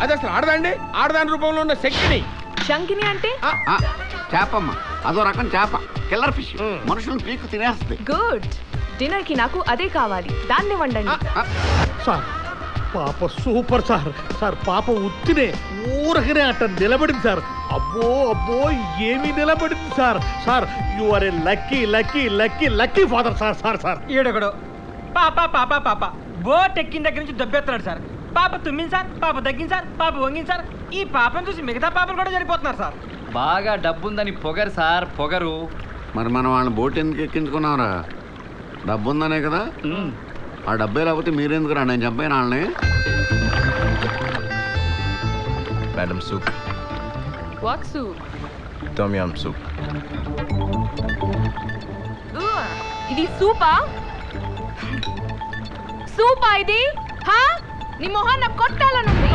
అది అసలు ఆడదండి, ఆడదాని రూపంలో ఉన్న శక్తిని. శంకిని అంటే చేపమ్మ, అదో రకం చేప, కిల్లర్ ఫిష్, మనుషులను పీకు తినేస్తుంది. గుడ్. డిన్నర్ కి నాకు అదే కావాలి, దాన్ని వండండి. సార్ పాప సూపర్ సార్. సార్ పాప ఉత్తినే ఊరకనే అట్ట నిలబడింది సార్. అబ్బో అబ్బో ఏమి నిలబడింది sir. Sir you are a lucky lucky lucky lucky father sir. Sir sir ఈడొకడు పాప పాప పాప బోట్ ఎక్కిన దగ్గర నుంచి దెబ్బెత్తున్నాడు సార్. పాప తుమ్మింది సార్, పాప తగ్గింది సార్, పాప వంగింది సార్. ఈ పాపను చూసి మిగతా పాపలు కూడా చనిపోతున్నారు సార్. బాగా డబ్బుందని పొగరు సార్, పొగరు. మరి మనం వాళ్ళని బోట్ ఎందుకు ఎక్కించుకున్నావురా? డబ్బు ఉందనే కదా. ఆ డబ్బే లేకపోతే మీరెందుకురా? నేను చంపాను వాళ్ళని. Madam soup. What soup? Tom yum soup. ఇది సూపా? సూపా ఇది? హా? నీ మొహాన్ని కొట్టాలనుంది.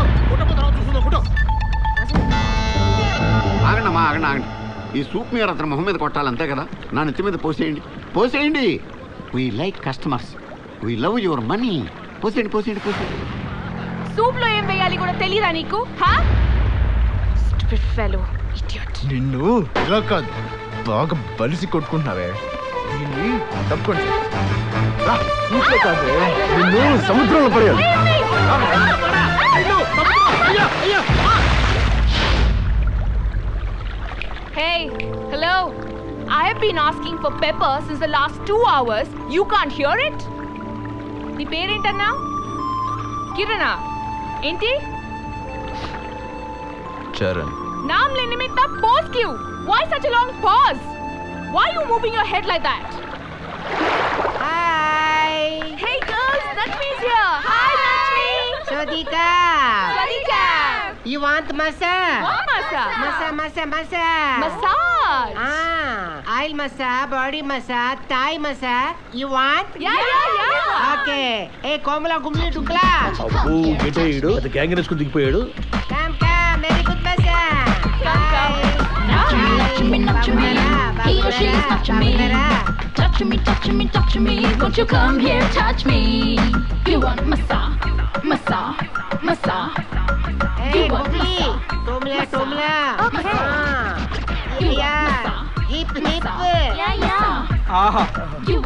ఆగండి అమ్మా, ఆగండి ఆగండి. ఈ సూప్ మీరు అతని మొహం మీద కొట్టాలి అంతే కదా. నా నెత్తి మీద పోసేయండి, పోసేయండి. We like customers, we love your money. పోసేయండి పోసేయండి పోసేయండి. సూప్ లో ఏం వేయాలి కూడా తెలియదా నీకు? హా? Stupid fellow, idiot. నిన్ను ఇలా కాదు, బాగా బలిసి కొట్టుకుంటున్నావే. దీన్ని తప్పుకోండి. ఇంట్లో కాదు, నిన్ను సముద్రంలో పడేయాలి. Hey, hello. I have been asking for pepper since the last 2 hours. You can't hear it? నీ పేరేంటన్నా? కిరణా? ఏంటి? చరణ్. नाम लेने में इतना pause क्यों? Why such a long pause? Why are you moving your head like that? Hi. Hey girls, Lakshmi's here. Hi Lakshmi. Swadika. Swadika. You want massage? What massage? Massage. Massage. Oil massage, body massage, Thai massage. You want? Yeah. Okay. Hey, Komala Gumli Dukla. అబ్బో గెటేయుడు అది gang వేసుకుని దిగిపోయాడు. Come. Very good massage. Come. Touch me, he or she is touching me. Touch me, won't you come here, touch me. You want massage. Hey, Gumli. Tomla. Okay. Yeah. Hip. Yeah. ఆహా,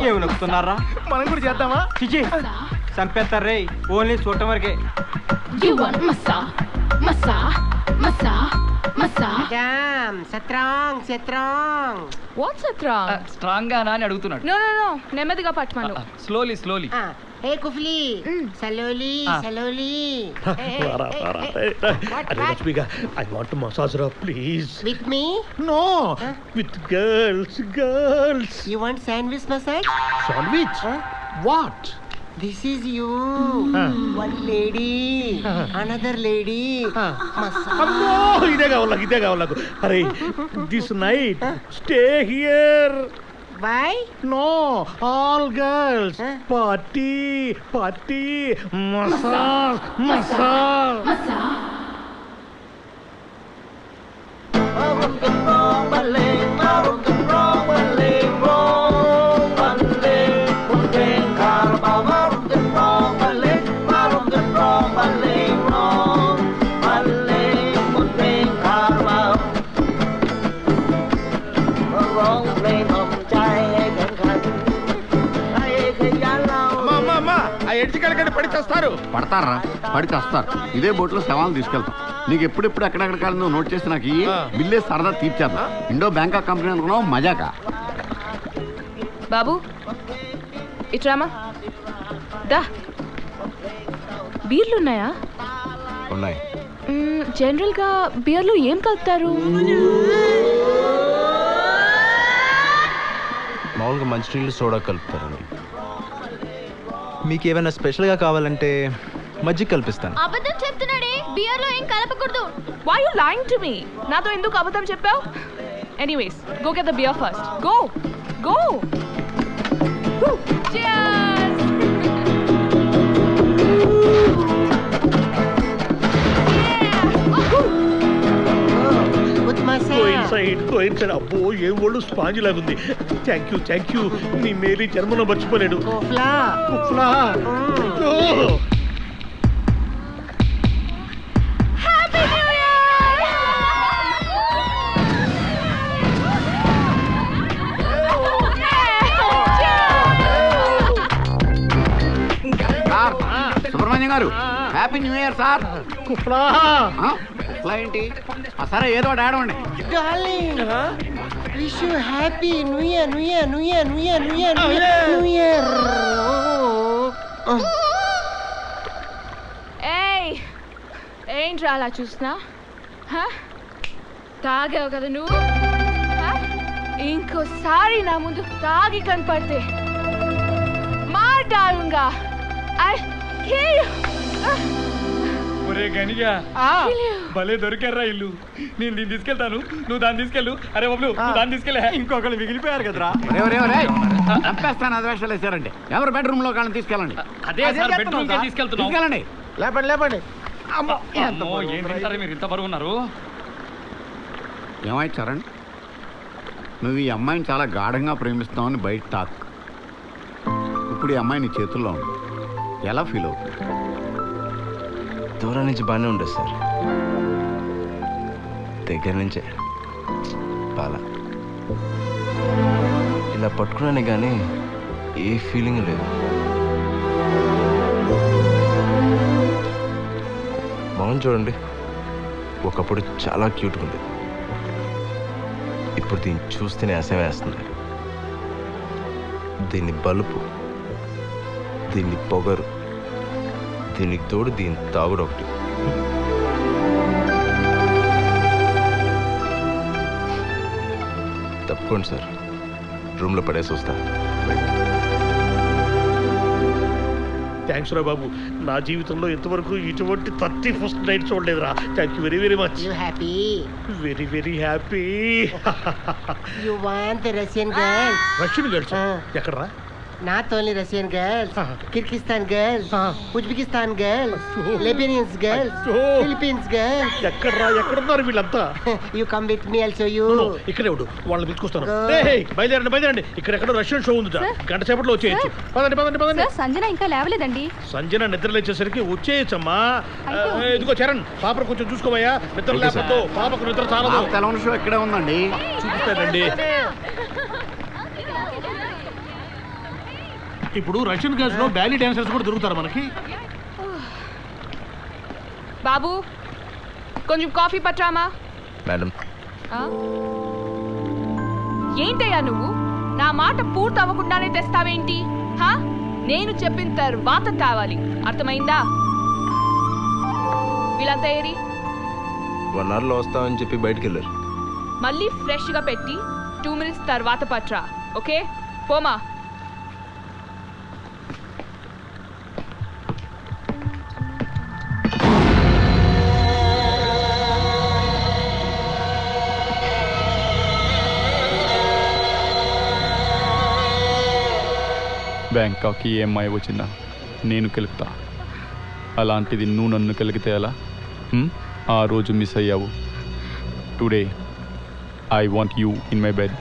ఏమి నొక్కుతున్నారా? మనం కూడా చేద్దామా? చిచి చంపేస్తారు రే. Only చూడటం వరకే. You want massage. Madam, strong. What's it wrong? Strong గానా అని అడుగుతున్నాడు. No. నెమ్మదిగా పట్టుమను. స్లోలీ. Hey, Kufli. Slowly. రారా. అరే లక్ష్మిగా, ఐ వాంట్ మసాజ్ రా please. With me? No, with girls. You want sandwich massage? Sandwich? What? This is you. One lady. Another lady. Massage. అమ్మో ఇదే కావాలి నాకు. అరే this night stay here. Why? No, all girls. Party. Massage. పడి చేస్తారు. పడతారా? పడి చేస్తారు. ఇదే బోట్లో శవాలను తీసుకెళ్తాం. నీకు ఎప్పుడెప్పుడు ఎక్కడెక్కడ కాదు నువ్వు నోట్ చేసి నాకు బిల్లే సరదా తీర్చేద్దాం. ఇండో బ్యాంకాక్ కంపెనీ అనుకున్నావు, మజాకా. బాబు ఇట్రామా. దా. బీర్లున్నాయా? ఉన్నాయి. జనరల్ గా బీర్లు ఏం కలుపుతారు? మామూలుగా మంచినీళ్ళు సోడా కలుపుతారండి. మీకు ఏమైనా స్పెషల్గా కావాలంటే మజ్జిగ కల్పిస్తాను. అబద్ధం చెప్తున్నాడే, బియర్ లో ఏం కలపకూడదు. Why are you lying to me? నాతో ఎందుకు అబద్ధం చెప్పావు? Anyways, go get the beer first. Go. Cheers. Good massage. Go inside. అబ్బో ఏం ఒళ్ళు స్పాంజ్ లాగుంది. Thank you. నీ మేరీ జన్మలో మర్చిపోలేడు. Kufla. Oh. గారు హ్యాపీ న్యూ ఇయర్ సార్. కుప్లా ఇట్లా ఏంటి సరే ఏదో ఒకటి ఆడవండి. Darling wish you happy new year new year new year new year new year new year. ఏయ్ ఏంట్రా అలా చూస్తున్నా? తాగావు కదా నువ్వు? ఇంకోసారి నా ముందు తాగి కనపడితే మాట్లాడుగా. ఒరే గనిగా భలే దొరికారా ఇల్లు. నేను దీన్ని తీసుకెళ్తాను, నువ్వు దాన్ని తీసుకెళ్ళు. అరే బాబు దాన్ని తీసుకెళ్ళా, ఇంకొకళ్ళు మిగిలిపోయారు కదరా. చంపేస్తాను అది వేషాలు వేసారంటే. ఎవరు బెడ్రూమ్ లో కానీ తీసుకెళ్ళండి. అదే సార్ బెడ్రూమ్ కి తీసుకెళ్తున్నాం. తీసుకెళ్ళండి. లేపండి లేపండి. అమ్మో ఏం తింటారా మీరు, ఇంత బరువు ఉన్నారు. ఏమైంది చరణ్, నువ్వు ఈ అమ్మాయిని చాలా గాఢంగా ప్రేమిస్తావని బయట టాక్. ఇప్పుడు ఈ అమ్మాయి నీ చేతుల్లో ఉంది, ఎలా ఫీల్ అవుతుంది? దూరం నుంచి బాగానే ఉండదు సార్, దగ్గర నుంచే బాగా ఇలా పట్టుకున్నానే కానీ ఏ ఫీలింగ్ లేదు. మౌన్ చూడండి, ఒకప్పుడు చాలా క్యూట్గా ఉంది, ఇప్పుడు దీన్ని చూస్తేనే అసహ్యం వేస్తుంది. దీన్ని బలుపు, దీన్ని పొగరు, దీనికి తోడు దీని తాగుడు ఒకటి. తప్పుకోండి సార్, రూమ్లో పడేసి వస్తా. థ్యాంక్స్ రా బాబు, నా జీవితంలో ఇంతవరకు ఇటువంటి 31st నైట్ చూడలేదురా. Thank you very very much. You happy? Very very happy. You want Russian girls? Russian girls ఎక్కడరా? Not only Russian girls, Kyrgyzstan girls, Uzbekistan girls, Achoo. Lebanese girls, Achoo. Philippines girls. ఎక్కడున్నారు వీళ్ళంతా? You come with me also, you. ఇక్కడే ఉండు, వాళ్ళని పిలుచుకొస్తాను. Go. బయలుదేరండి బయలుదేరండి, ఇక్కడెక్కడో Russian show ఉంది, గంట సేపట్లో వచ్చేయచ్చు. పదండి పదండి పదండి. సంజన ఇంకా లేవలేదండి. సంజన నిద్ర లేచేసరికి వచ్చేయచ్చమ్మా. ఇదిగో చరణ్, పాపను కొంచెం చూసుకోవయ్యా. నిద్ర లేకపోతే పాపకు నిద్ర చాలా తెలవని షో ఇక్కడే ఉందండి, చూపిస్తానండి. ఇప్పుడు రష్యన్ గర్ల్స్ లో బ్యాలీ డాన్సర్స్ కూడా దొరుకుతారు మనకి. బాబు కొంచెం కాఫీ పట్టామా? మేడం ఏంటయ్యా నువ్వు నా మాట పూర్తి అవ్వకుండానే తెస్తావేంటి? నేను చెప్పిన తర్వాత తావాలి, అర్థమైందా? వీళ్ళంతా ఏరి 1 hourలో వస్తామని చెప్పి బయటికి వెళ్ళారు. మళ్ళీ ఫ్రెష్ గా పెట్టి 2 minutes తర్వాత పట్రా. ఓకే పోమా. బ్యాంకాక్కి ఏ అమ్మాయి వచ్చిందా నేను కెలుపుతా, అలాంటిది నువ్వు నన్ను కలిగితే ఎలా? ఆ రోజు మిస్ అయ్యావు. Today I want you in my bed.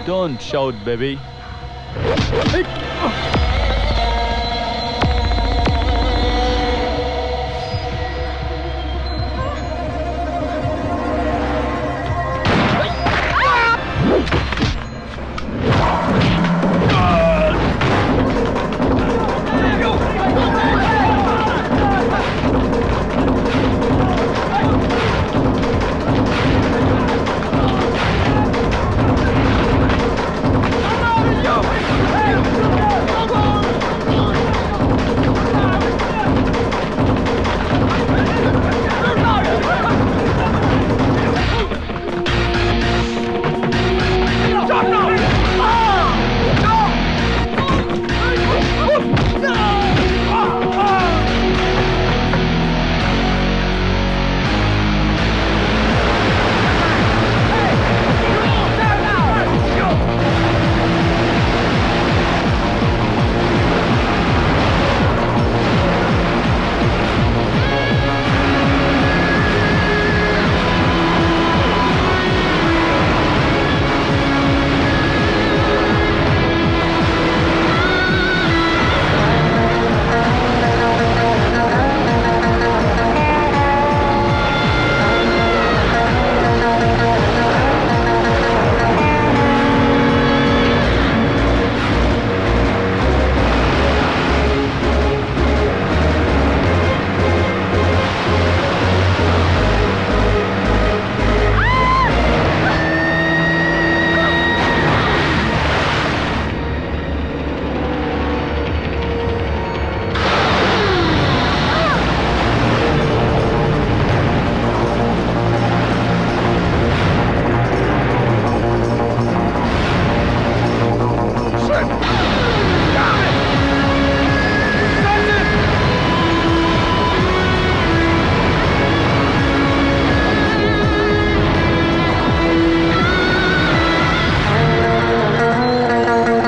Don't shout, baby.